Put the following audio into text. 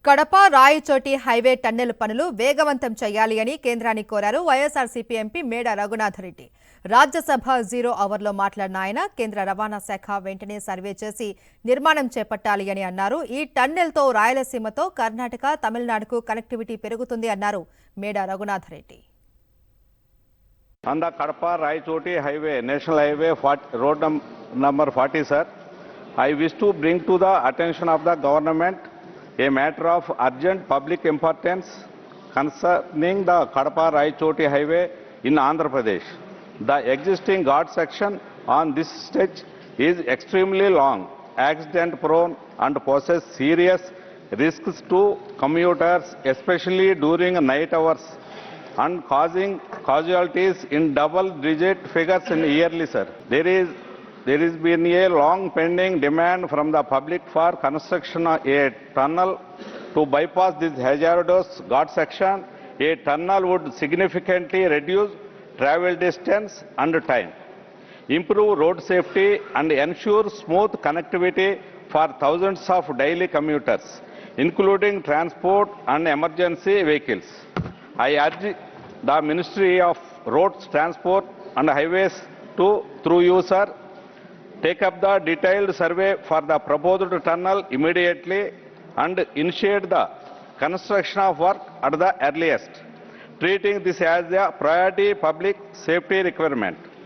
Kadapa Rayachoti highway tunnel పనులు వేగవంతం చేయాలి అని కేంద్రాన్ని కోరారు వైఎస్ఆర్సీపీ ఎంపీ మేడ రఘునాథరెడ్డి. రాజ్యసభ 0 అవర్లో మాట్లాడిన ఆయన కేంద్ర రవాణా శాఖ వెంటనే సర్వే చేసి నిర్మాణం చేపట్టాలి అని అన్నారు. ఈ టన్నెల్తో రాయలసీమతో కర్ణాటక, తమిళనాడుకు కనెక్టివిటీ పెరుగుతుంది అన్నారు మేడ Raghunatha Reddy. On the Kadapa Raichoti highway, National Highway road number 40, sir, I wish to bring to the attention of the government a matter of urgent public importance concerning the Kadapa Raichoti highway in Andhra Pradesh. The existing ghat section on this stretch is extremely long, accident prone and poses serious risks to commuters, especially during night hours, and causing casualties in double-digit figures in yearly, sir. There has been a long pending demand from the public for construction of a tunnel to bypass this hazardous ghat section. A tunnel would significantly reduce travel distance and time, improve road safety and ensure smooth connectivity for thousands of daily commuters, including transport and emergency vehicles. I urge the Ministry of Roads, Transport and Highways to, through you, sir, take up the detailed survey for the proposed tunnel immediately and initiate the construction of work at the earliest, treating this as a priority public safety requirement.